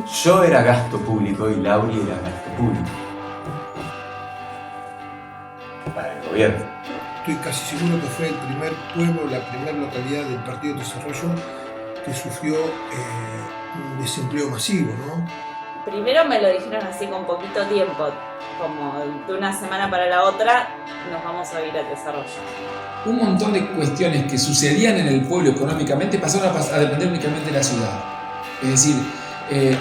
Yo era gasto público y Lauri era gasto público. Para el gobierno. Estoy casi seguro que fue el primer pueblo, la primera localidad del Partido de Desarrollo que sufrió un desempleo masivo, ¿no? Primero me lo dijeron así con poquito tiempo, como de una semana para la otra nos vamos a ir al desarrollo. Un montón de cuestiones que sucedían en el pueblo económicamente pasaron a depender únicamente de la ciudad. Es decir,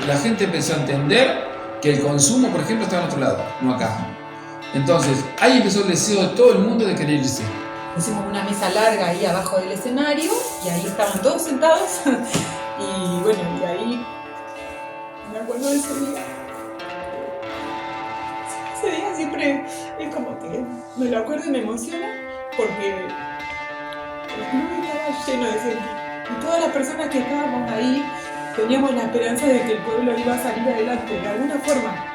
la gente empezó a entender que el consumo, por ejemplo, estaba en otro lado, no acá. Entonces, ahí empezó el deseo de todo el mundo de querer irse. Hicimos una mesa larga ahí abajo del escenario y ahí estaban todos sentados y bueno, y ahí me acuerdo de ese día. Ese día siempre es como que me lo acuerdo y me emociona porque el club estaba lleno de gente y todas las personas que estábamos ahí teníamos la esperanza de que el pueblo iba a salir adelante de alguna forma.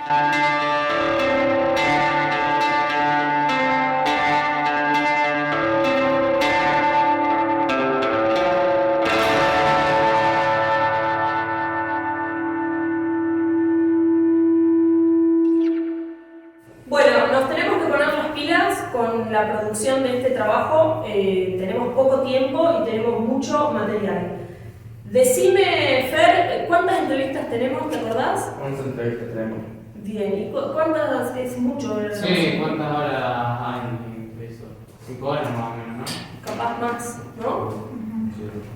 Bueno, nos tenemos que poner las pilas con la producción de este trabajo. Tenemos poco tiempo y tenemos mucho material. Decime, Fer, ¿cuántas entrevistas tenemos? ¿Te acordás? ¿Cuántas entrevistas tenemos? Bien, ¿y cuántas es mucho? Sí, ¿cuántas horas hay en eso? 5 horas más o menos, ¿no? Capaz más, ¿no?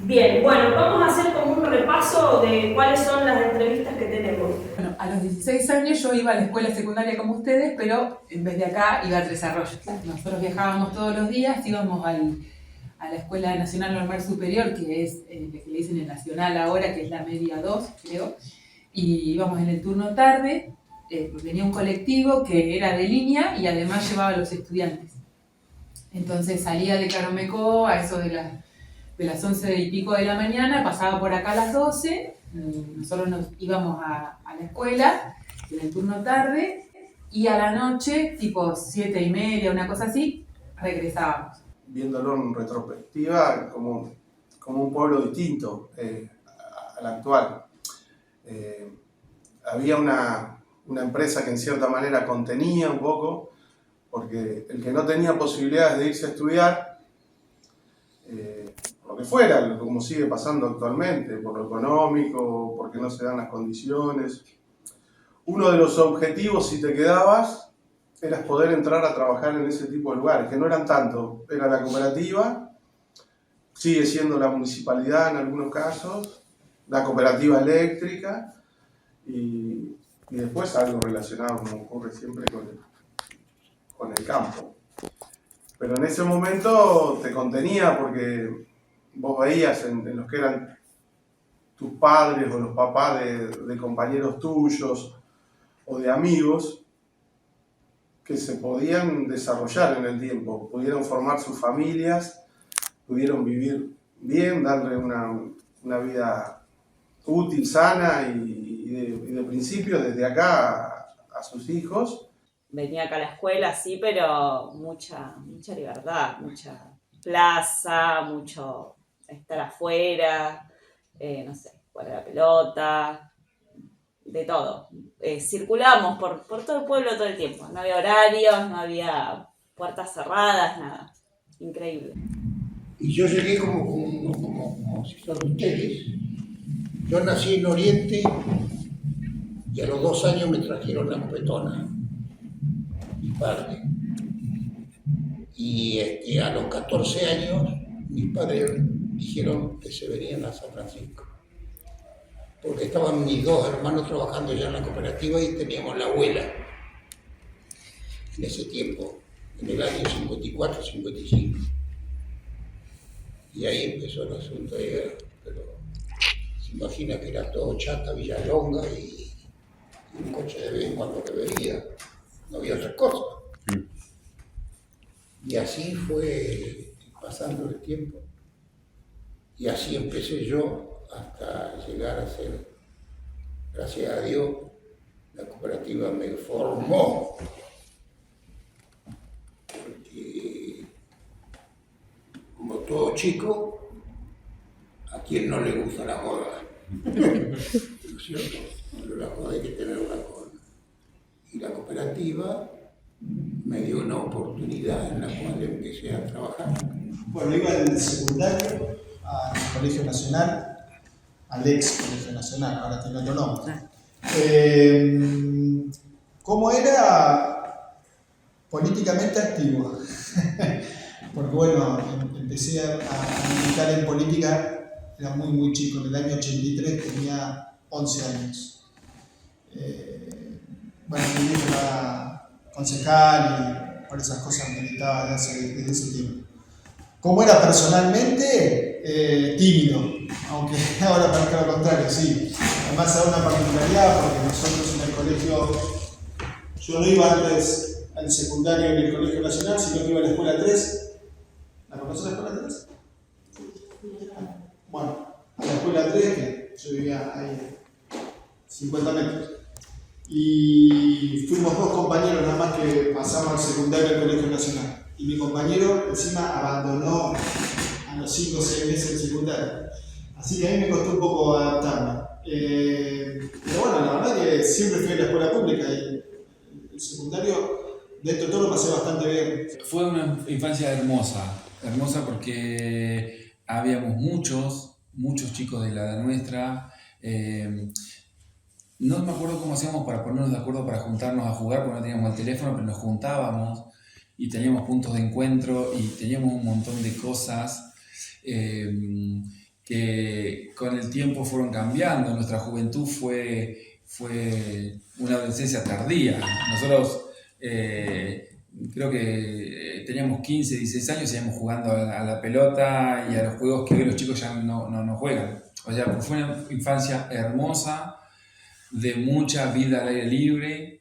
Bien, bueno, vamos a hacer como un repaso de cuáles son las entrevistas que tenemos. Bueno, a los 16 años yo iba a la escuela secundaria como ustedes, pero en vez de acá iba al desarrollo. Nosotros viajábamos todos los días, íbamos a la Escuela Nacional Normal Superior, que es lo que le dicen el Nacional ahora, que es la media 2, creo, y íbamos en el turno tarde, venía un colectivo que era de línea y además llevaba a los estudiantes. Entonces salía de Caromeco a eso de las 11 y pico de la mañana, pasaba por acá a las 12, nosotros nos íbamos a la escuela en el turno tarde y a la noche, tipo 7 y media, una cosa así, regresábamos. Viéndolo en retrospectiva, como un pueblo distinto al actual. Había una empresa que en cierta manera contenía un poco, porque el que no tenía posibilidades de irse a estudiar, lo que fuera, como sigue pasando actualmente, por lo económico, porque no se dan las condiciones. Uno de los objetivos, si te quedabas, era poder entrar a trabajar en ese tipo de lugares, que no eran tanto. Era la cooperativa, sigue siendo la municipalidad en algunos casos, la cooperativa eléctrica y después algo relacionado, como ocurre siempre, con el campo. Pero en ese momento te contenía porque vos veías en los que eran tus padres o los papás de compañeros tuyos o de amigos que se podían desarrollar en el tiempo, pudieron formar sus familias, pudieron vivir bien, darle una vida útil, sana y de principio desde acá a sus hijos. Venía acá a la escuela, sí, pero mucha libertad, mucha plaza, mucho estar afuera, no sé, jugar a la pelota, de todo. Circulamos por todo el pueblo todo el tiempo. No había horarios, no había puertas cerradas, nada. Increíble. Y yo llegué como si fueran ustedes. Yo nací en Oriente y a los 2 años me trajeron a Petona, mi padre. Y a los 14 años mis padres dijeron que se venían a San Francisco. Porque estaban mis 2 hermanos trabajando ya en la cooperativa y teníamos la abuela en ese tiempo, en el año 54-55. Y ahí empezó el asunto de guerra, pero se imagina que era todo chata, Villalonga y un coche de vez en cuando que veía, no había otra cosa. Y así fue pasando el tiempo. Y así empecé yo hasta llegar a ser, gracias a Dios, la cooperativa me formó. Porque, como todo chico, ¿a quién no le gusta la moda? ¿no es cierto? Pero la cosa hay que tenerla con... Y la cooperativa me dio una oportunidad en la cual empecé a trabajar. Bueno, iba del secundario al Colegio Nacional, al ex Colegio Nacional, ahora tiene otro nombre. ¿Cómo era políticamente activo? Porque bueno, empecé a militar en política, era muy chico, en el año 83 tenía 11 años. Bueno, mi viejo era concejal y por esas cosas militaba desde ese tiempo. ¿Cómo era personalmente? Tímido, aunque ahora parezca lo contrario, sí. Además hay una particularidad porque nosotros en el colegio, yo no iba antes al secundario en el Colegio Nacional, sino que iba a la Escuela 3. ¿La conoces la Escuela 3? Bueno, a la Escuela 3, que yo vivía ahí 50 metros. Y fuimos 2 compañeros nada más que pasamos al secundario del Colegio Nacional. Y mi compañero encima abandonó a los 5 o 6 meses el secundario. Así que a mí me costó un poco adaptarme. Pero bueno, la verdad que siempre fui a la escuela pública y el secundario, dentro de todo, lo pasé bastante bien. Fue una infancia hermosa porque habíamos muchos chicos de la edad nuestra. No me acuerdo cómo hacíamos para ponernos de acuerdo para juntarnos a jugar, porque no teníamos el teléfono, pero nos juntábamos y teníamos puntos de encuentro y teníamos un montón de cosas que con el tiempo fueron cambiando. Nuestra juventud fue una adolescencia tardía. Nosotros creo que teníamos 15, 16 años y íbamos jugando a la pelota y a los juegos que hoy los chicos ya no juegan. O sea, fue una infancia hermosa, de mucha vida al aire libre.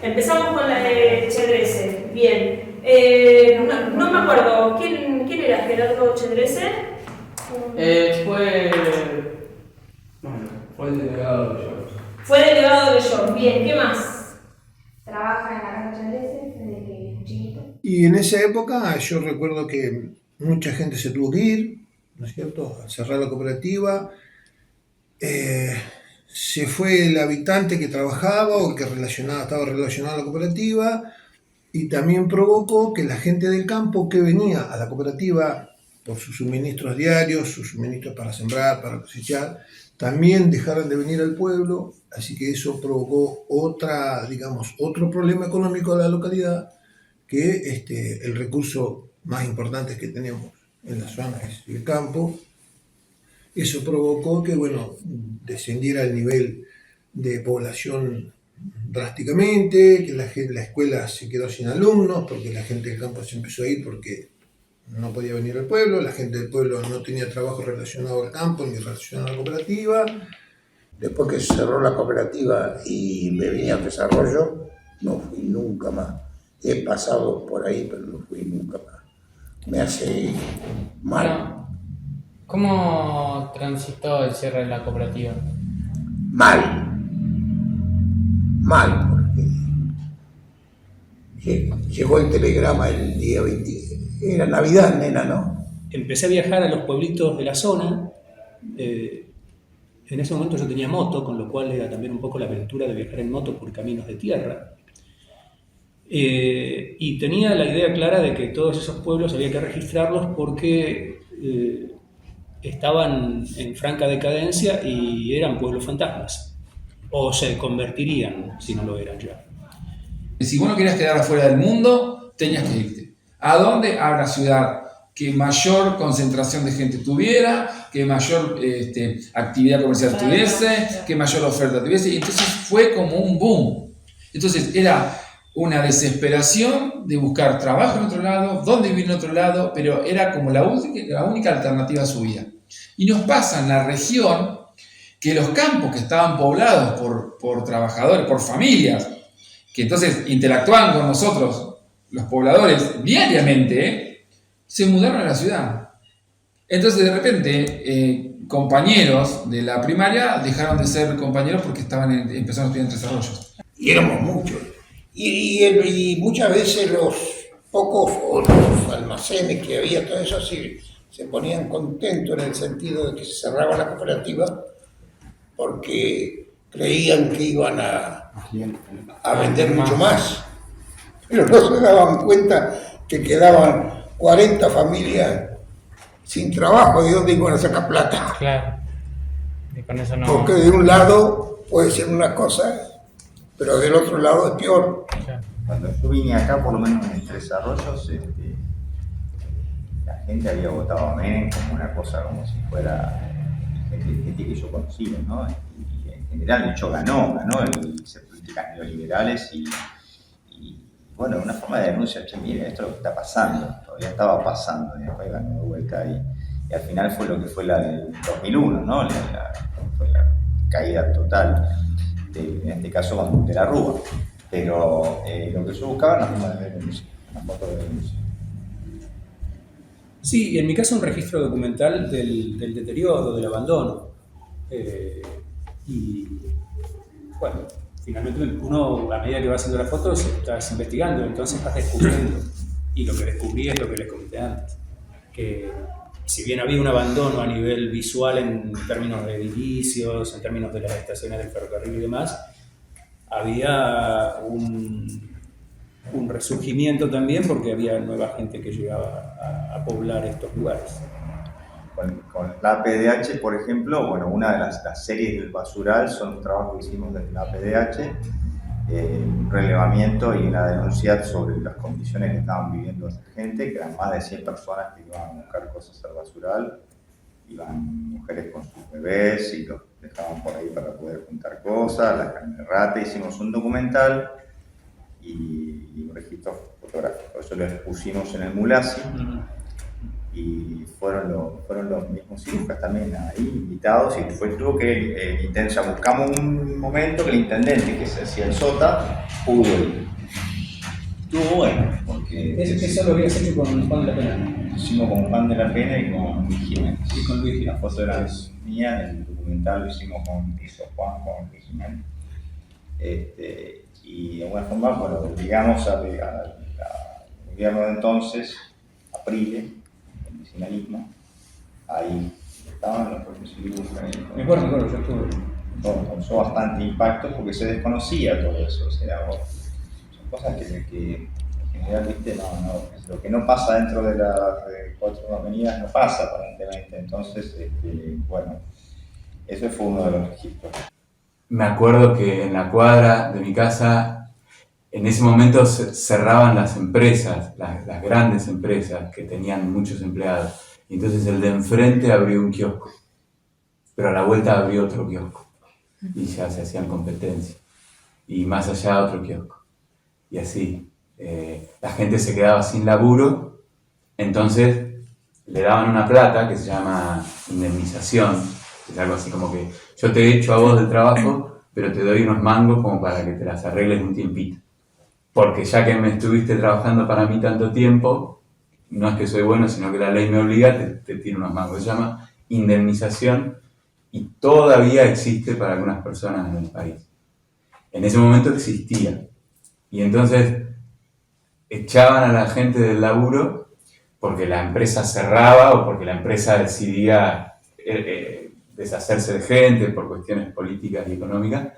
Empezamos con la de Chedrese. Bien. No me acuerdo. ¿Quién era Gerardo Chedrese? Fue el delegado de York. Fue delegado de York. Bien. ¿Qué más? Trabaja en la casa Chedrese desde que es chiquito. Y en esa época yo recuerdo que mucha gente se tuvo que ir, ¿no es cierto?, a cerrar la cooperativa. Se fue el habitante que trabajaba o que estaba relacionado a la cooperativa, y también provocó que la gente del campo que venía a la cooperativa por sus suministros diarios, sus suministros para sembrar, para cosechar, también dejaran de venir al pueblo. Así que eso provocó otro problema económico de la localidad, que el recurso más importante que tenemos en la zona es el campo. Eso provocó que, descendiera el nivel de población drásticamente, que la escuela se quedó sin alumnos, porque la gente del campo se empezó a ir porque no podía venir al pueblo, la gente del pueblo no tenía trabajo relacionado al campo ni relacionado a la cooperativa. Después que se cerró la cooperativa y me vine al desarrollo, no fui nunca más. He pasado por ahí, pero no fui nunca más. Me hace mal. ¿Cómo transitó el cierre de la cooperativa? Mal, porque llegó el telegrama el día 20, era Navidad, nena, ¿no? Empecé a viajar a los pueblitos de la zona. En ese momento yo tenía moto, con lo cual era también un poco la aventura de viajar en moto por caminos de tierra. Y tenía la idea clara de que todos esos pueblos había que registrarlos porque estaban en franca decadencia y eran pueblos fantasmas, o se convertirían si no lo eran ya. Si vos no querías quedar afuera del mundo, tenías que irte. ¿A dónde? A una ciudad que mayor concentración de gente tuviera, que mayor actividad comercial tuviese, que mayor oferta tuviese, y entonces fue como un boom. Entonces era una desesperación de buscar trabajo en otro lado, dónde vivir en otro lado, pero era como la única alternativa a su vida. Y nos pasa en la región que los campos que estaban poblados por trabajadores, por familias, que entonces interactuaban con nosotros, los pobladores, diariamente, se mudaron a la ciudad. Entonces, de repente, compañeros de la primaria dejaron de ser compañeros porque empezaron a estudiar en Tres Arroyos. Y éramos muchos. Y muchas veces los pocos o los almacenes que había, todo eso, se ponían contentos en el sentido de que se cerraba la cooperativa porque creían que iban a vender mucho más. Pero no se daban cuenta que quedaban 40 familias sin trabajo. ¿De dónde iban a sacar plata? Claro. Y con eso no... Porque de un lado puede ser una cosa, pero del otro lado es peor. Claro. Cuando yo vine acá, por lo menos en Tres Arroyos, la gente había votado a Menem como una cosa, como si fuera gente que yo conocía, ¿no? Y en general, de hecho, ganó el hice políticas neoliberales y bueno, una forma de denuncia, che, mire, esto es lo que está pasando, todavía estaba pasando, y después ganó de vuelta y al final fue lo que fue la del 2001, ¿no? Fue la caída total, en este caso de la Rúa. Pero lo que yo buscaba era una forma de denuncia, una foto de denuncia. Sí, y en mi caso un registro documental del deterioro, del abandono. Y bueno, finalmente uno, a medida que va haciendo las fotos, estás investigando, entonces vas descubriendo. Y lo que descubrí es lo que les comenté antes. Que si bien había un abandono a nivel visual en términos de edificios, en términos de las estaciones del ferrocarril y demás, había un resurgimiento también porque había nueva gente que llegaba a poblar estos lugares. Con la APDH, por ejemplo, bueno, una de las series del basural son un trabajo que hicimos desde la APDH, un relevamiento y una denuncia sobre las condiciones que estaban viviendo esta gente, que eran más de 100 personas que iban a buscar cosas al basural, iban mujeres con sus bebés y los dejaban por ahí para poder juntar cosas, las carnes de rata. Hicimos un documental y un registro fotográfico. Eso lo pusimos en el Mulasi y fueron los mismos cirujas también ahí invitados y tuvo que intensa. Buscamos un momento que el intendente, que se hacía el SOTA, pudo ir. Estuvo bueno, porque... Eso lo habías hecho con Juan de la Pena. Hicimos con Juan de la Pena y con Luis Jiménez. Y con Luis Jiménez. La foto era mía, el documental lo hicimos hizo Juan con Luis Jiménez. Y de alguna forma, bueno, obligamos al gobierno de entonces, Aprile, el vecinalismo, ahí estaban los propios cirujas. Me acuerdo, yo estuve. Causó bastante impacto porque se desconocía todo eso, o sea, son cosas que en general, viste, lo que no pasa dentro de las 4 avenidas no pasa aparentemente, entonces, bueno, eso fue uno de los registros. Me acuerdo que en la cuadra de mi casa, en ese momento se cerraban las empresas, las grandes empresas que tenían muchos empleados. Y entonces el de enfrente abrió un kiosco, pero a la vuelta abrió otro kiosco. Y ya se hacían competencia. Y más allá otro kiosco. Y así, la gente se quedaba sin laburo, entonces le daban una plata que se llama indemnización, que es algo así como que yo te echo a vos del trabajo, pero te doy unos mangos como para que te las arregles un tiempito. Porque ya que me estuviste trabajando para mí tanto tiempo, no es que soy bueno, sino que la ley me obliga, te tiro unos mangos. Se llama indemnización y todavía existe para algunas personas en el país. En ese momento existía. Y entonces echaban a la gente del laburo porque la empresa cerraba o porque la empresa decidía deshacerse de gente por cuestiones políticas y económicas.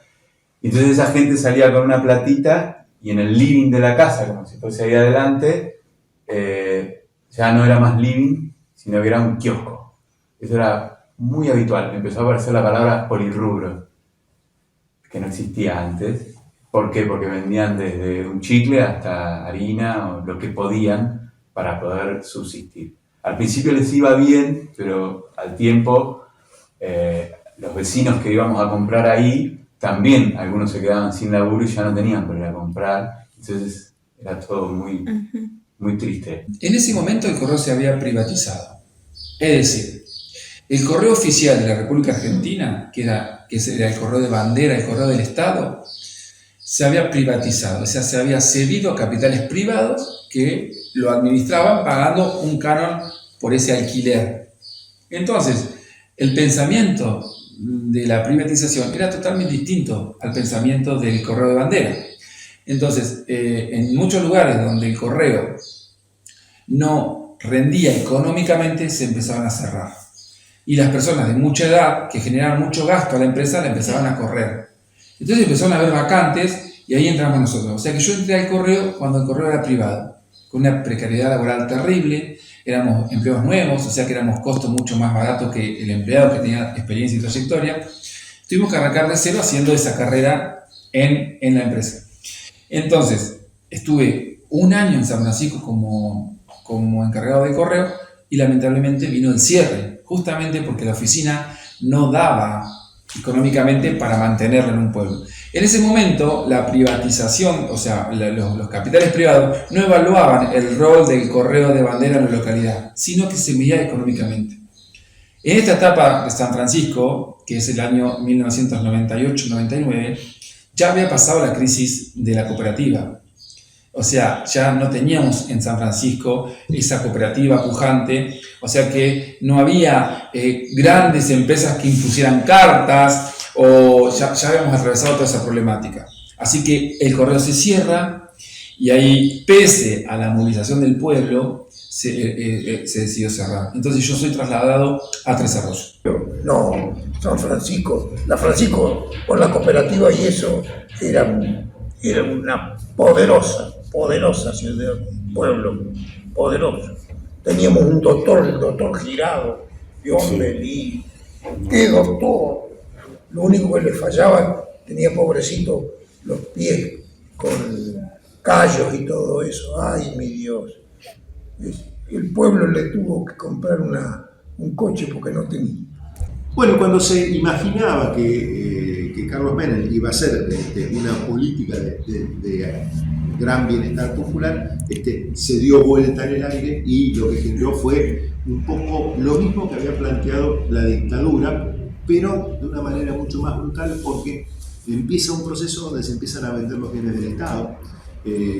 Y entonces esa gente salía con una platita y en el living de la casa, como si fuese ahí adelante, ya no era más living, sino que era un kiosco. Eso era muy habitual. Empezó a aparecer la palabra polirrubro, que no existía antes. ¿Por qué? Porque vendían desde un chicle hasta harina o lo que podían para poder subsistir. Al principio les iba bien, pero al tiempo los vecinos que íbamos a comprar ahí, también algunos se quedaban sin laburo y ya no tenían por ir a comprar. Entonces era todo muy, muy triste. En ese momento el correo se había privatizado. Es decir, el correo oficial de la República Argentina, que era el correo de bandera, el correo del Estado, se había privatizado, o sea, se había cedido a capitales privados que lo administraban pagando un canon por ese alquiler. Entonces, el pensamiento de la privatización era totalmente distinto al pensamiento del correo de bandera. Entonces, en muchos lugares donde el correo no rendía económicamente, se empezaban a cerrar. Y las personas de mucha edad, que generaban mucho gasto a la empresa, la empezaban a correr. Entonces empezaron a haber vacantes y ahí entramos nosotros. O sea que yo entré al correo cuando el correo era privado, con una precariedad laboral terrible, éramos empleos nuevos, o sea que éramos costos mucho más baratos que el empleado que tenía experiencia y trayectoria. Tuvimos que arrancar de cero haciendo esa carrera en la empresa. Entonces, estuve un año en San Francisco como encargado de correo y lamentablemente vino el cierre, justamente porque la oficina no daba económicamente para mantenerla en un pueblo. En ese momento, la privatización, o sea, los capitales privados, no evaluaban el rol del correo de bandera en la localidad, sino que se medía económicamente. En esta etapa de San Francisco, que es el año 1998-99, ya había pasado la crisis de la cooperativa. O sea, ya no teníamos en San Francisco esa cooperativa pujante, o sea que no había grandes empresas que impusieran cartas, o ya habíamos atravesado toda esa problemática. Así que el correo se cierra y ahí, pese a la movilización del pueblo, se decidió cerrar. Entonces yo soy trasladado a Tres Arroyos. No, San Francisco, con la cooperativa y eso, era una poderosa ciudad, pueblo, poderoso. Teníamos un doctor, el doctor Girado, Dios Belí, qué doctor. Lo único que le fallaba, tenía pobrecito los pies con callos y todo eso. Ay, mi Dios. El pueblo le tuvo que comprar un coche porque no tenía. Bueno, cuando se imaginaba que Carlos Menem iba a hacer una política de gran bienestar popular, se dio vuelta en el aire y lo que generó fue un poco lo mismo que había planteado la dictadura, pero de una manera mucho más brutal, porque empieza un proceso donde se empiezan a vender los bienes del Estado,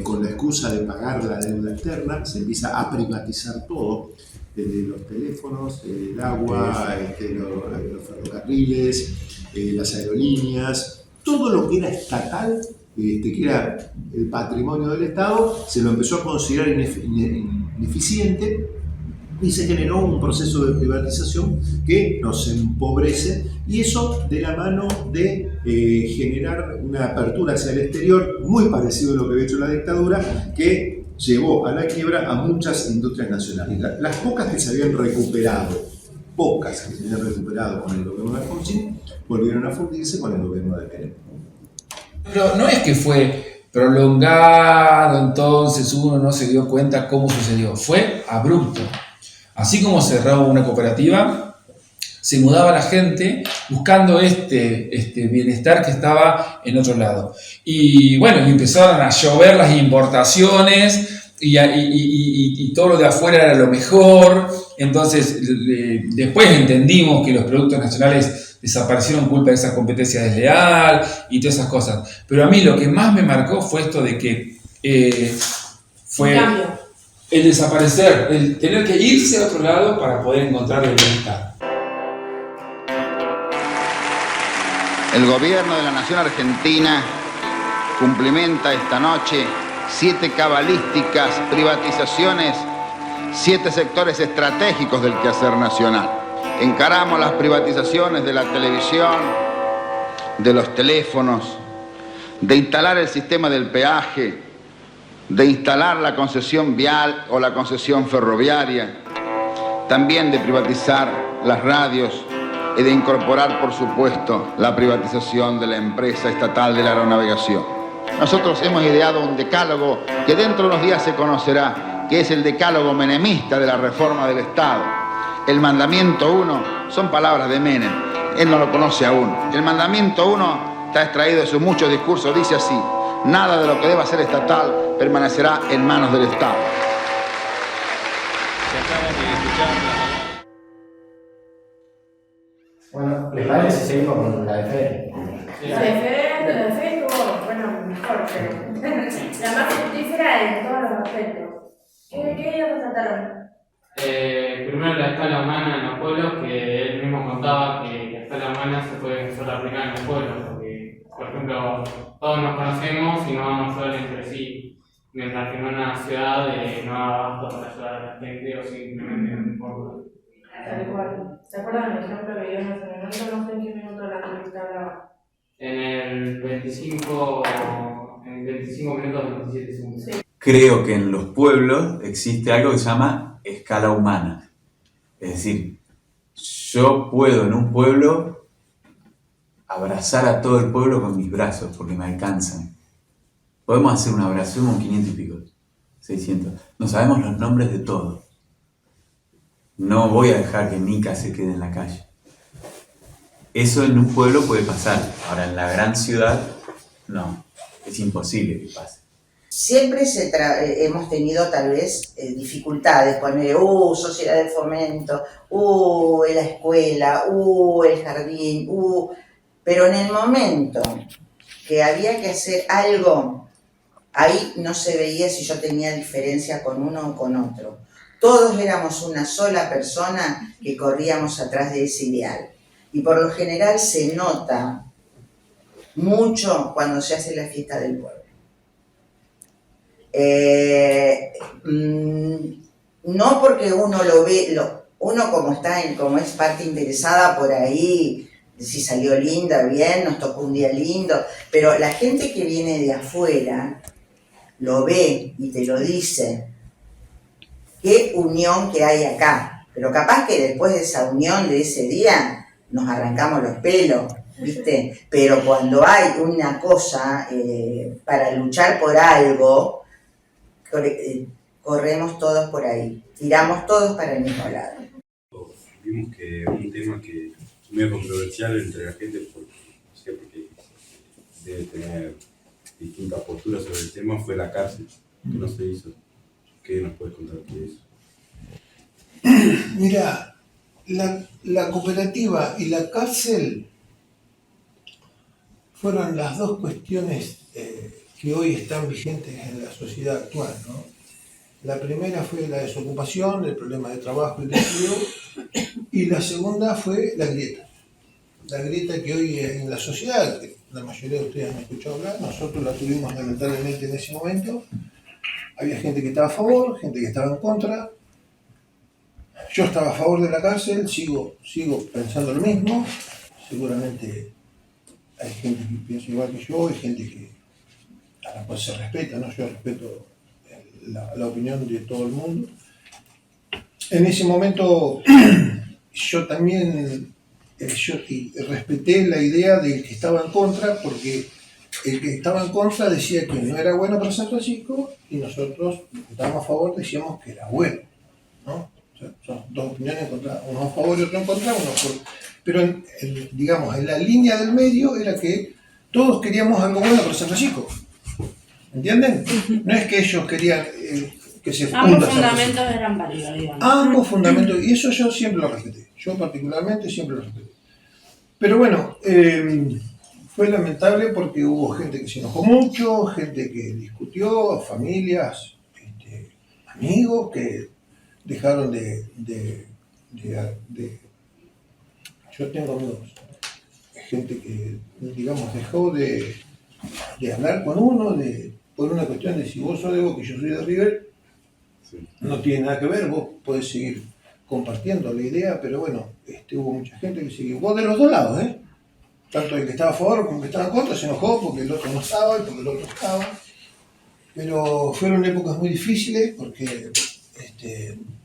con la excusa de pagar la deuda externa, se empieza a privatizar todo, desde los teléfonos, el agua, los ferrocarriles, las aerolíneas, todo lo que era estatal, que era el patrimonio del Estado, se lo empezó a considerar ineficiente y se generó un proceso de privatización que nos empobrece, y eso de la mano de generar una apertura hacia el exterior, muy parecido a lo que había hecho la dictadura, que llevó a la quiebra a muchas industrias nacionales. Las pocas que se habían recuperado con el gobierno de Alfonsín, volvieron a fundirse con el gobierno de Menem. Pero no es que fue prolongado, entonces uno no se dio cuenta cómo sucedió. Fue abrupto. Así como cerró una cooperativa, se mudaba la gente buscando este bienestar que estaba en otro lado. Y bueno, y empezaron a llover las importaciones y todo lo de afuera era lo mejor. Entonces, después entendimos que los productos nacionales desaparecieron culpa de esa competencia desleal y todas esas cosas. Pero a mí lo que más me marcó fue esto de que fue el desaparecer, el tener que irse a otro lado para poder encontrar el bienestar. El gobierno de la Nación Argentina cumplimenta esta noche 7 cabalísticas privatizaciones, 7 sectores estratégicos del quehacer nacional. Encaramos las privatizaciones de la televisión, de los teléfonos, de instalar el sistema del peaje, de instalar la concesión vial o la concesión ferroviaria, también de privatizar las radios y de incorporar, por supuesto, la privatización de la empresa estatal de la aeronavegación. Nosotros hemos ideado un decálogo que dentro de unos días se conocerá, que es el decálogo menemista de la reforma del Estado. El mandamiento 1 son palabras de Menem, él no lo conoce aún. El mandamiento 1 está extraído de sus muchos discursos, dice así: nada de lo que deba ser estatal permanecerá en manos del Estado. Bueno, ¿les parece si seguimos con la de Fede? La de Fede estuvo, bueno, mejor, pero la más fructífera en todos los aspectos. ¿Qué ellos trataron? Primero la escala humana en los pueblos, que él mismo contaba que la escala humana se puede solo aplicar en los pueblos, porque, por ejemplo, todos nos conocemos y no vamos a hablar entre sí, mientras que en una ciudad no da abasto para ayudar a la gente o simplemente en un pueblo. Tal cual. ¿Se acuerdan del ejemplo que dio en ese momento? No sé en qué minuto la entrevista hablaba. En el 25 minutos 27 segundos. Sí. Creo que en los pueblos existe algo que se llama escala humana. Es decir, yo puedo en un pueblo abrazar a todo el pueblo con mis brazos porque me alcanzan. Podemos hacer una oración con 500 y pico, 600. No sabemos los nombres de todos. No voy a dejar que Mica se quede en la calle. Eso en un pueblo puede pasar. Ahora en la gran ciudad, no. Es imposible que pase. Siempre hemos tenido tal vez dificultades con sociedad de fomento, en la escuela, el jardín, pero en el momento que había que hacer algo, ahí no se veía si yo tenía diferencia con uno o con otro. Todos éramos una sola persona que corríamos atrás de ese ideal. Y por lo general se nota mucho cuando se hace la fiesta del pueblo. No porque uno lo ve, uno como es parte interesada por ahí, si salió linda, bien, nos tocó un día lindo, pero la gente que viene de afuera lo ve y te lo dice. Qué unión que hay acá, pero capaz que después de esa unión de ese día nos arrancamos los pelos, ¿viste? Pero cuando hay una cosa para luchar por algo, corremos todos por ahí, tiramos todos para el mismo lado. Vimos que un tema que es muy controversial entre la gente, porque debe tener distintas posturas sobre el tema, fue la cárcel, que no se hizo. ¿Qué nos puedes contar de eso? Mira, la cooperativa y la cárcel fueron las dos cuestiones que hoy están vigentes en la sociedad actual, ¿no? La primera fue la desocupación, el problema de trabajo y de empleo, y la segunda fue la grieta. La grieta que hoy en la sociedad, que la mayoría de ustedes han escuchado hablar, nosotros la tuvimos lamentablemente en ese momento. Había gente que estaba a favor, gente que estaba en contra. Yo estaba a favor de la cárcel, sigo pensando lo mismo. Seguramente hay gente que piensa igual que yo, hay gente que a la cual se respeta, ¿no? Yo respeto la opinión de todo el mundo. En ese momento yo también respeté la idea del que estaba en contra, porque el que estaba en contra decía que no era bueno para San Francisco y nosotros, los que estábamos a favor, decíamos que era bueno, ¿no? O sea, son dos opiniones encontradas, uno a favor y otro en contra, pero digamos, en la línea del medio era que todos queríamos algo bueno para San Francisco, ¿entienden? No es que ellos querían que se funda ambos San Francisco. fundamentos eran válidos, digamos. Ambos fundamentos, y eso yo siempre lo respeté, yo particularmente siempre lo respeté. Pero bueno, fue lamentable porque hubo gente que se enojó mucho, gente que discutió, familias, amigos que dejaron yo tengo amigos, gente que, digamos, dejó de hablar con uno por una cuestión de si vos sos de Boca y yo soy de River, sí. No tiene nada que ver, vos podés seguir compartiendo la idea, pero bueno, hubo mucha gente que siguió, vos de los dos lados, tanto el que estaba a favor como el que estaba en contra se enojó porque el otro no estaba y porque el otro estaba. Pero fueron épocas muy difíciles porque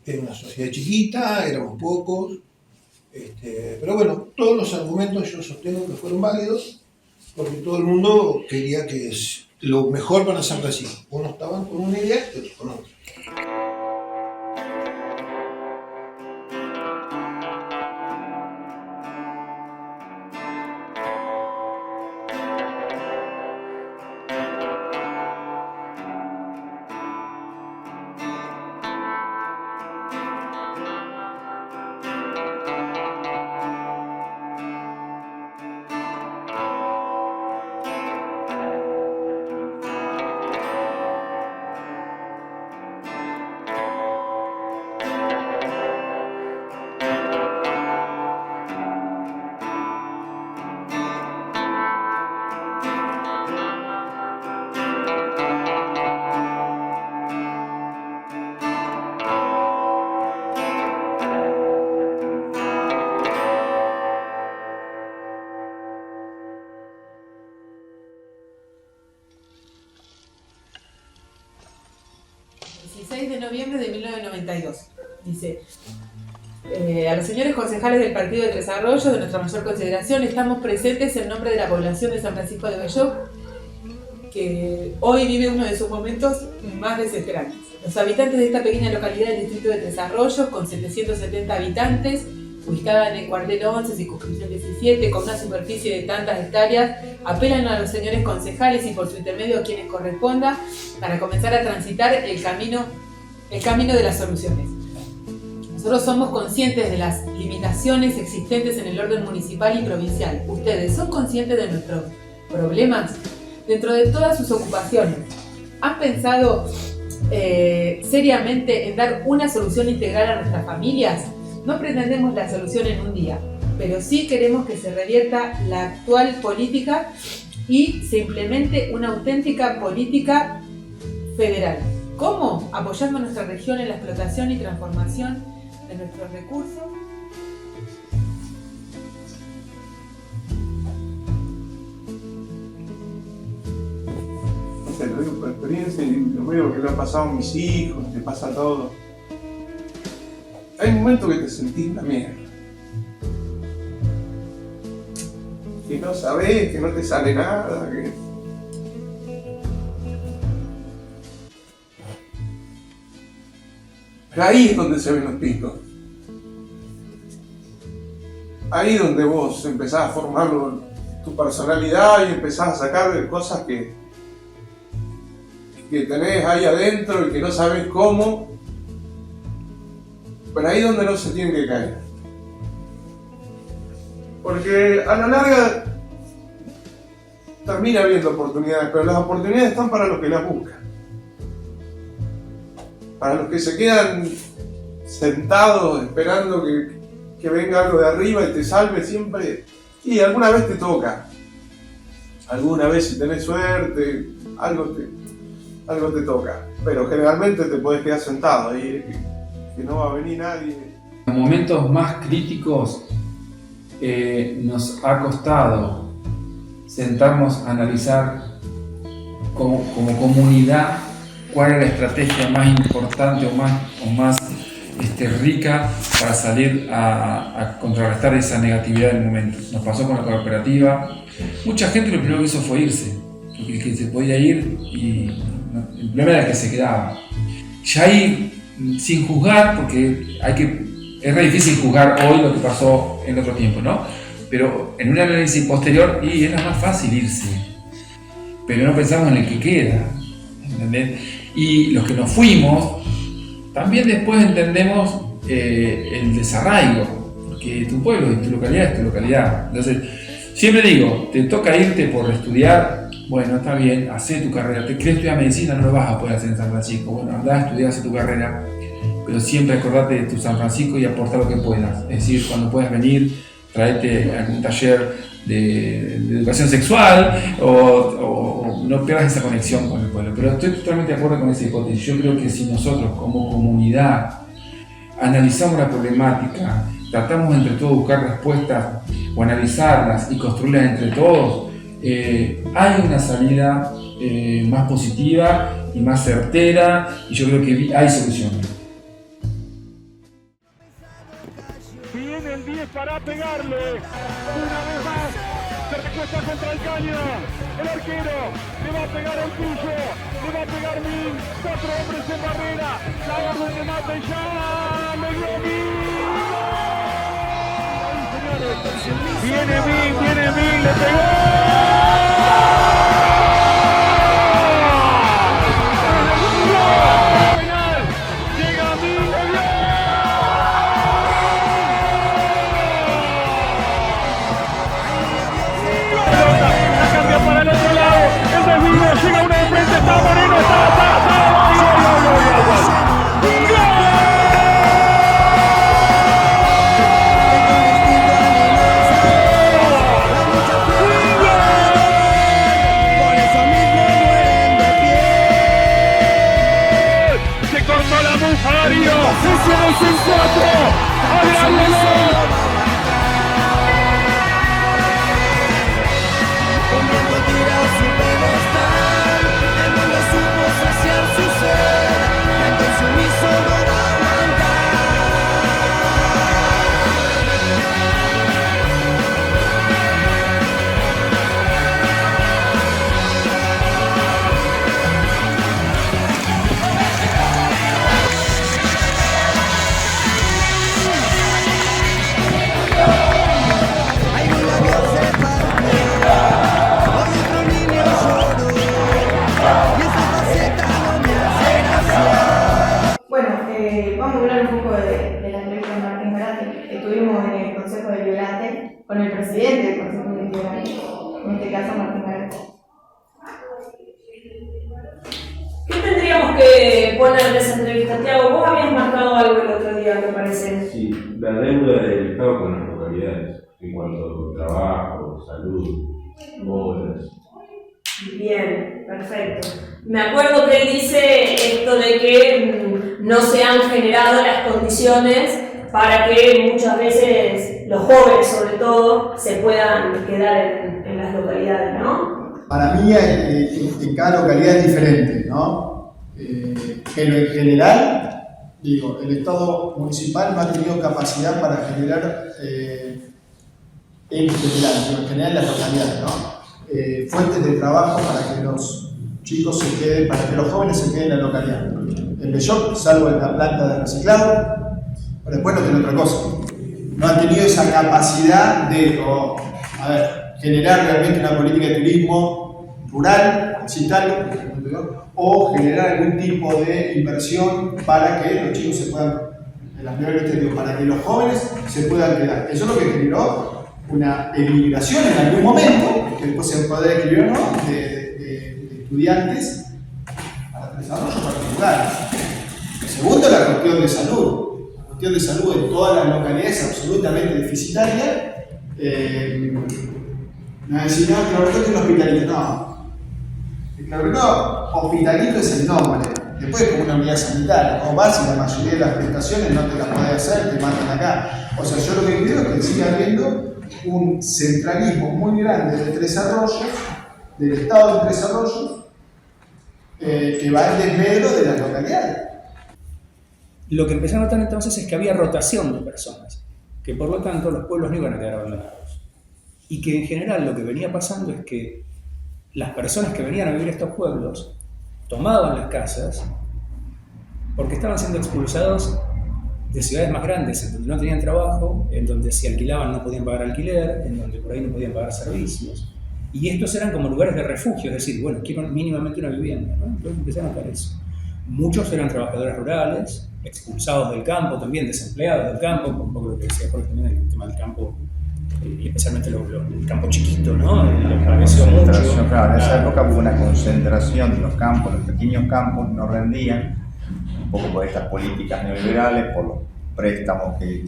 era una sociedad chiquita, éramos pocos. Pero bueno, todos los argumentos yo sostengo que fueron válidos porque todo el mundo quería que es lo mejor para San Francisco. Unos estaban con una idea y otros con otra. noviembre de 1992. Dice, a los señores concejales del Partido de Tres Arroyos, de nuestra mayor consideración, estamos presentes en nombre de la población de San Francisco de Belloc, que hoy vive uno de sus momentos más desesperantes. Los habitantes de esta pequeña localidad del distrito de Tres Arroyos, con 770 habitantes, ubicada en el cuartel 11, circunscripción 17, con una superficie de tantas hectáreas, apelan a los señores concejales y por su intermedio a quienes corresponda para comenzar a transitar el camino de las soluciones. Nosotros somos conscientes de las limitaciones existentes en el orden municipal y provincial. ¿Ustedes son conscientes de nuestros problemas? Dentro de todas sus ocupaciones, ¿han pensado seriamente en dar una solución integral a nuestras familias? No pretendemos la solución en un día, pero sí queremos que se revierta la actual política y se implemente una auténtica política federal. ¿Cómo? Apoyando a nuestra región en la explotación y transformación de nuestros recursos. Lo digo por experiencia y lo veo que le ha pasado a mis hijos, te pasa todo. Hay momentos que te sentís la mierda. Que no sabés, que no te sale nada, que... Pero ahí es donde se ven los picos. Ahí es donde vos empezás a formar tu personalidad y empezás a sacar cosas que tenés ahí adentro y que no sabés cómo. Pero ahí es donde no se tiene que caer. Porque a la larga termina habiendo oportunidades, pero las oportunidades están para los que las buscan. Para los que se quedan sentados esperando que venga algo de arriba y te salve siempre. Y alguna vez te toca. Alguna vez si tenés suerte, algo te toca. Pero generalmente te podés quedar sentado ahí, que no va a venir nadie. En los momentos más críticos nos ha costado sentarnos a analizar como comunidad cuál era la estrategia más importante o más rica para salir a contrarrestar esa negatividad del momento. Nos pasó con la cooperativa. Mucha gente lo primero que hizo fue irse, porque el que se podía ir y el problema era el que se quedaba. Ya ahí, sin juzgar, porque es re difícil juzgar hoy lo que pasó en otro tiempo, ¿no? Pero en un análisis posterior, y era más fácil irse, pero no pensamos en el que queda, ¿entendés? Y los que nos fuimos, también después entendemos el desarraigo, porque tu pueblo y tu localidad es tu localidad. Entonces, siempre digo, te toca irte por estudiar, bueno, está bien, hacé tu carrera. ¿Te querés estudiar medicina? No lo vas a poder hacer en San Francisco. Bueno, andá a estudiar, hacé tu carrera, pero siempre acordate de tu San Francisco y aportar lo que puedas. Es decir, cuando puedas venir, traete algún taller de educación sexual o no pierdas esa conexión con el pueblo. Pero estoy totalmente de acuerdo con esa hipótesis. Yo creo que si nosotros como comunidad analizamos la problemática, tratamos entre todos de buscar respuestas o analizarlas y construirlas entre todos, hay una salida más positiva y más certera, y yo creo que hay soluciones. Viene el 10 para pegarle, una vez más, se recuesta contra el caño, el arquero, le va a pegar el tuyo, le va a pegar Min, 4 hombres en barrera, la orden de mate ya, le dio Min, viene Min, le pegó. Para el otro lado, el desvío, llega uno de frente, está Moreno, se cortó la mufa, Darío, hicimos un 4, Tira su pedestal, el mundo supo presidente del Consejo Directivo de ANIC, en este caso Martín García. ¿Qué tendríamos que poner de esa entrevista, Tiago? Vos habías marcado algo el otro día, me parece. Sí, la deuda del Estado con las localidades, en cuanto a trabajo, salud, obras. Bien, perfecto. Me acuerdo que él dice esto de que no se han generado las condiciones para que muchas veces los jóvenes, sobre todo, se puedan quedar en las localidades, ¿no? Para mí, en cada localidad es diferente, ¿no? Pero en general, digo, el Estado municipal no ha tenido capacidad para generar, en general las localidades, ¿no? Fuentes de trabajo para que los chicos se queden, para que los jóvenes se queden en la localidad. En Belloc, salvo en la planta de reciclado, pero después no tiene otra cosa. No han tenido esa capacidad de, generar realmente una política de turismo rural, o generar algún tipo de inversión para que los chicos se puedan, para que los jóvenes se puedan quedar. Eso es lo que generó una emigración en algún momento, que después se podrá escribir, ¿no?, de estudiantes para el desarrollo particular. Segundo, la cuestión de salud. La cuestión de salud en todas las localidades es absolutamente deficitaria. Me decís, no, Claverito tiene un hospitalito. No. El Claverito hospitalito es el nombre. Después es como una unidad sanitaria. Vos vas y la mayoría de las prestaciones no te las podés hacer, te matan acá. O sea, yo lo que creo es que sigue habiendo un centralismo muy grande de Tres Arroyos, del Estado de Tres Arroyos, que va en desmedro de las localidades. Lo que empecé a notar entonces es que había rotación de personas, que por lo tanto los pueblos no iban a quedar abandonados. Y que en general lo que venía pasando es que las personas que venían a vivir a estos pueblos tomaban las casas porque estaban siendo expulsados de ciudades más grandes, en donde no tenían trabajo, en donde si alquilaban no podían pagar alquiler, en donde por ahí no podían pagar servicios. Y estos eran como lugares de refugio, es decir, bueno, quiero mínimamente una vivienda, ¿no? Entonces empecé a notar eso. Muchos eran trabajadores rurales, expulsados del campo, también desempleados del campo, un poco lo que decía Jorge también, el tema del campo, y especialmente el campo chiquito, ¿no? Claro, en esa época hubo una concentración de los campos, los pequeños campos no rendían, un poco por estas políticas neoliberales, por los préstamos que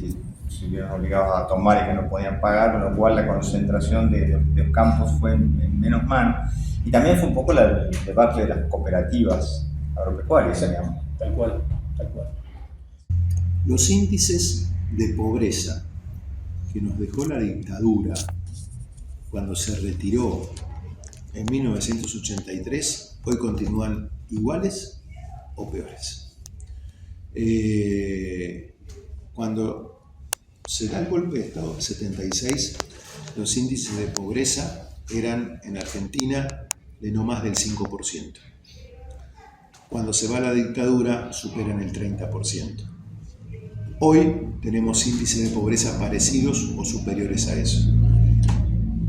se vieron obligados a tomar y que no podían pagar, con lo cual la concentración de los campos fue en menos manos. Y también fue un poco el debate de las cooperativas agropecuarias, digamos. Tal cual, tal cual. Los índices de pobreza que nos dejó la dictadura cuando se retiró en 1983, hoy continúan iguales o peores. Cuando se da el golpe de Estado en 76, los índices de pobreza eran en Argentina de no más del 5%. Cuando se va la dictadura superan el 30%. Hoy tenemos índices de pobreza parecidos o superiores a eso.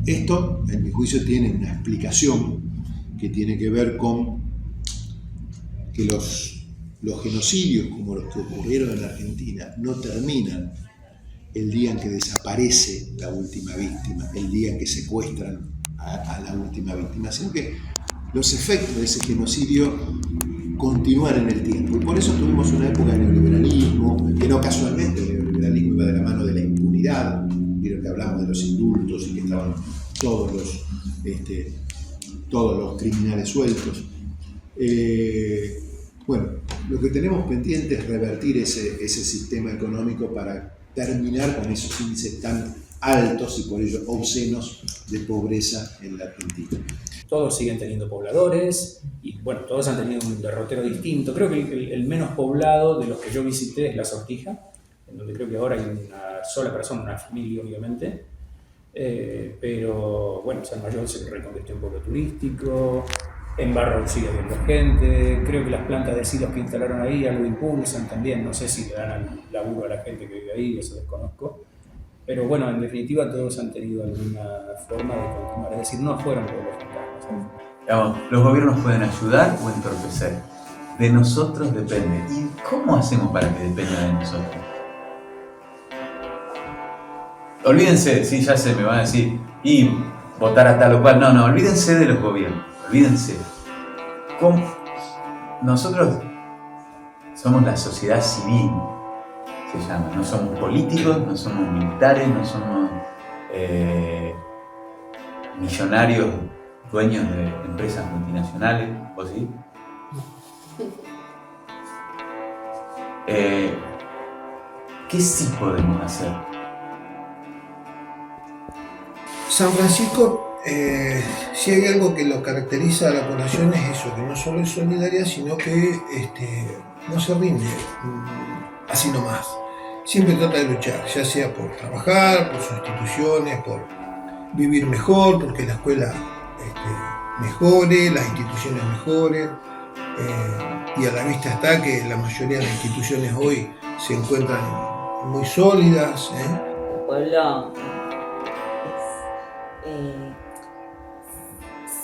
Esto, en mi juicio, tiene una explicación que tiene que ver con que los genocidios como los que ocurrieron en Argentina no terminan el día en que desaparece la última víctima, el día en que secuestran a la última víctima, sino que los efectos de ese genocidio continúan en el tiempo. Y por eso tuvimos una época de neoliberalismo, que no casualmente el neoliberalismo iba de la mano de la impunidad, vieron que hablamos de los indultos y que estaban todos los criminales sueltos. Bueno, lo que tenemos pendiente es revertir ese sistema económico para terminar con esos índices tan altos y por ello obscenos de pobreza en la Argentina. Todos siguen teniendo pobladores y bueno, todos han tenido un derrotero distinto. Creo que el menos poblado de los que yo visité es La Sortija, en donde creo que ahora hay una sola persona, una familia obviamente, pero bueno, San Mayor se reconvirtió en pueblo turístico, en Barro sigue habiendo gente, creo que las plantas de silos que instalaron ahí algo impulsan también, no sé si le dan laburo a la gente que vive ahí, eso desconozco. Pero bueno, en definitiva todos han tenido alguna forma de continuar, es decir, no fueron pueblos fantasmas. Digamos, los gobiernos pueden ayudar o entorpecer. De nosotros depende. ¿Y cómo hacemos para que dependa de nosotros? olvídense, sí, ya sé, me van a decir, y votar a tal o cual. No, olvídense de los gobiernos, olvídense. Nosotros somos la sociedad civil, se llama. No somos políticos, no somos militares, no somos millonarios dueños de empresas multinacionales, ¿o sí? ¿Qué sí podemos hacer? San Francisco, si hay algo que lo caracteriza a la población es eso, que no solo es solidaria, sino que no se rinde así nomás. Siempre trata de luchar, ya sea por trabajar, por sus instituciones, por vivir mejor, porque la escuela mejore, las instituciones mejoren. Y a la vista está que la mayoría de las instituciones hoy se encuentran muy sólidas. El pueblo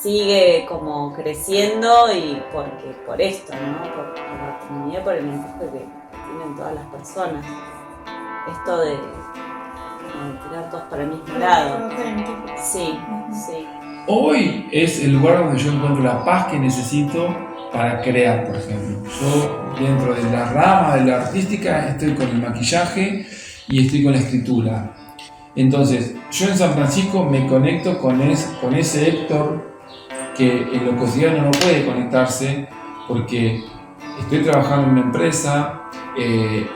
sigue como creciendo y por esto, ¿no? Por la comunidad, por el mensaje que tienen todas las personas. Esto de tirar todos para el mismo lado. Sí. Hoy es el lugar donde yo encuentro la paz que necesito para crear, por ejemplo. Yo, dentro de la rama de la artística, estoy con el maquillaje y estoy con la escritura. Entonces, yo en San Francisco me conecto con ese Héctor que en lo cotidiano no puede conectarse porque estoy trabajando en una empresa,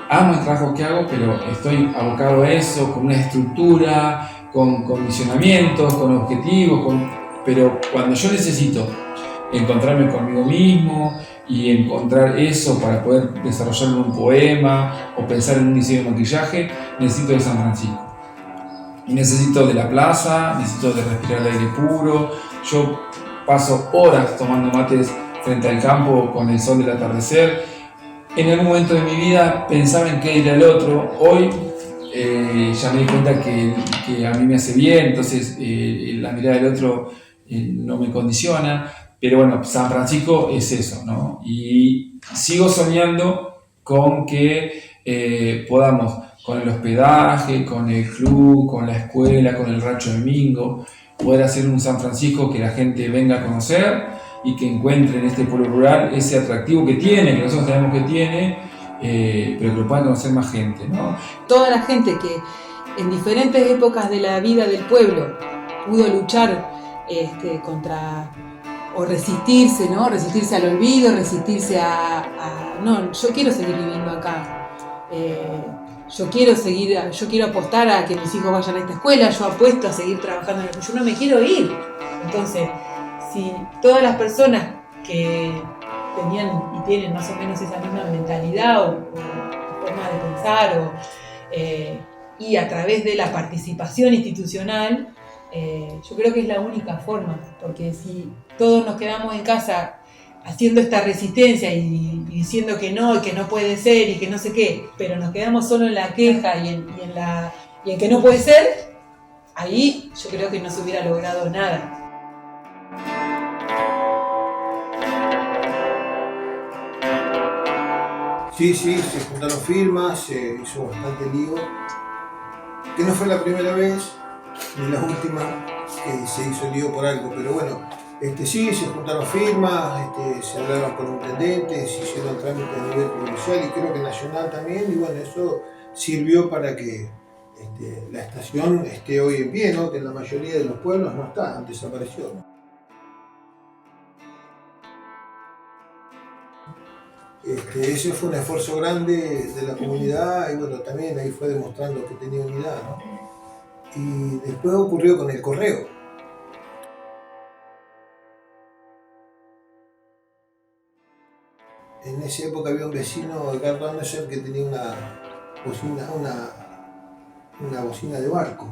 amo el trabajo que hago, pero estoy abocado a eso, con una estructura, con condicionamientos, con objetivos, pero cuando yo necesito encontrarme conmigo mismo y encontrar eso para poder desarrollar un poema o pensar en un diseño de maquillaje, necesito de San Francisco. Y necesito de la plaza, necesito de respirar el aire puro. Yo paso horas tomando mates frente al campo con el sol del atardecer. En algún momento de mi vida pensaba en qué ir al otro. Hoy ya me di cuenta que a mí me hace bien, entonces la mirada del otro no me condiciona. Pero bueno, San Francisco es eso, ¿no? Y sigo soñando con que podamos, con el hospedaje, con el club, con la escuela, con el rancho de Mingo, poder hacer un San Francisco que la gente venga a conocer y que encuentre en este pueblo rural ese atractivo que tiene, que nosotros sabemos que tiene, pero que lo puedan conocer más gente, ¿no? Toda la gente que en diferentes épocas de la vida del pueblo pudo luchar contra o resistirse, ¿no? Resistirse al olvido, resistirse no, yo quiero seguir viviendo acá. Yo quiero apostar a que mis hijos vayan a esta escuela, yo apuesto a seguir trabajando en el... Yo no me quiero ir. Entonces, si todas las personas que tenían y tienen más o menos esa misma mentalidad o forma de pensar y a través de la participación institucional, yo creo que es la única forma, porque si todos nos quedamos en casa haciendo esta resistencia y diciendo que no puede ser y que no sé qué, pero nos quedamos solo en la queja y en que no puede ser, ahí yo creo que no se hubiera logrado nada. Sí, se juntaron firmas, se hizo bastante lío, que no fue la primera vez ni la última que se hizo lío por algo, pero bueno, sí, se juntaron firmas, se hablaron con intendentes, se hicieron trámites a nivel provincial y creo que nacional también, y bueno, eso sirvió para que la estación esté hoy en pie, ¿no? Que en la mayoría de los pueblos no está, desapareció, ¿no? Ese fue un esfuerzo grande de la comunidad y bueno, también ahí fue demostrando que tenía unidad, ¿no? Y después ocurrió con el correo. En esa época había un vecino, Edgardo Anderson, que tenía una bocina de barco.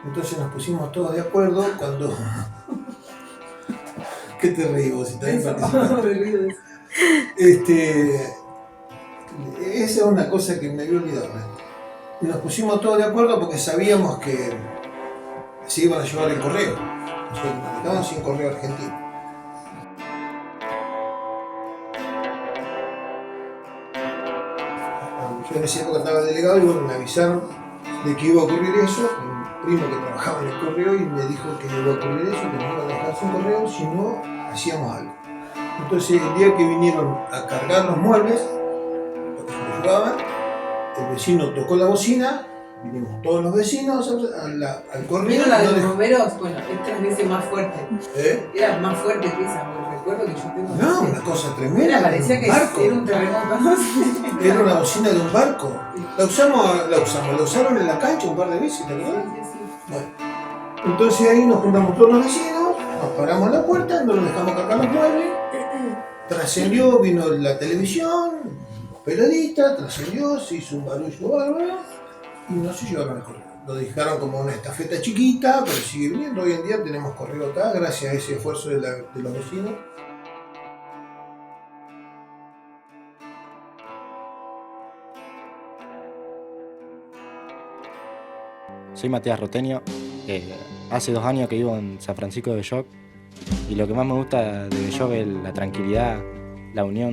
Entonces nos pusimos todos de acuerdo cuando... ¿Qué te reí vos? Si también participaste. Esa es una cosa que me había olvidado. Nos pusimos todos de acuerdo porque sabíamos que se iban a llevar el correo. Nos quedaban sin correo argentino. Yo en esa época estaba delegado y bueno, me avisaron de que iba a ocurrir eso, un primo que trabajaba en el correo y me dijo que iba a ocurrir eso, que no iba a dejar sin correo si no hacíamos algo. Entonces el día que vinieron a cargar los muebles, porque nos ayudaban, el vecino tocó la bocina, vinimos todos los vecinos al correo. ¿Vieron la de los bomberos? Bueno, es 3 veces más fuerte. ¿Eh? Era más fuerte que esa, porque recuerdo que yo tengo... No, una cosa tremenda. Parecía que era un terremoto. Era una bocina de un barco. La usaron en la cancha un par de veces, ¿te acuerdas? Bueno, entonces ahí nos juntamos todos los vecinos, nos paramos en la puerta, no nos dejamos cargar los muebles, trascendió, vino la televisión, los periodistas, trascendió, se hizo un barullo bárbaro y no se llevaron el correo. Lo dejaron como una estafeta chiquita, pero sigue viniendo. Hoy en día tenemos correo acá, gracias a ese esfuerzo de los vecinos. Soy Matías Roteño, hace 2 años que vivo en San Francisco de Belloc y lo que más me gusta de Belloc es la tranquilidad, la unión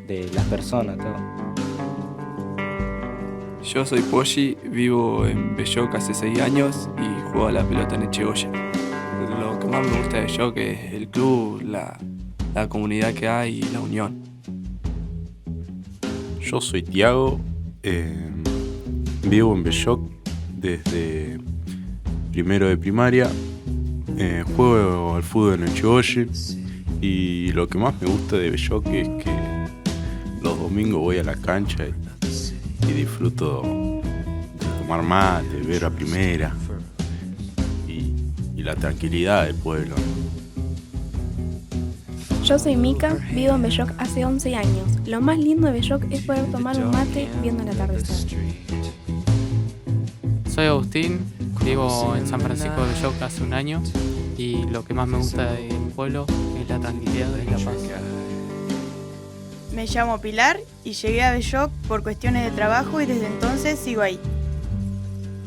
de las personas, todo. Yo soy Poggi, vivo en Belloc hace 6 años y juego a la pelota en Echegoyen. Lo que más me gusta de Belloc es el club, la comunidad que hay y la unión. Yo soy Tiago, vivo en Belloc desde primero de primaria, juego al fútbol en Echegoyen y lo que más me gusta de Belloc es que los domingos voy a la cancha y disfruto de tomar mate, ver a primera y la tranquilidad del pueblo. Yo soy Mica, vivo en Belloc hace 11 años. Lo más lindo de Belloc es poder tomar un mate viendo el atardecer. Soy Agustín, vivo en San Francisco de Belloc hace 1 año y lo que más me gusta de mi pueblo es la tranquilidad y la paz. Me llamo Pilar y llegué a Belloc por cuestiones de trabajo y desde entonces sigo ahí.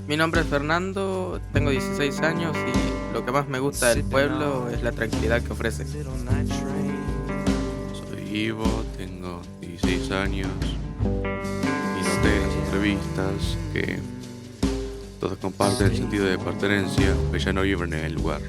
Mi nombre es Fernando, tengo 16 años y lo que más me gusta del pueblo es la tranquilidad que ofrece. Soy Ivo, tengo 16 años y noté en las entrevistas que todos comparten el sentido de pertenencia, que ya no viven en el lugar.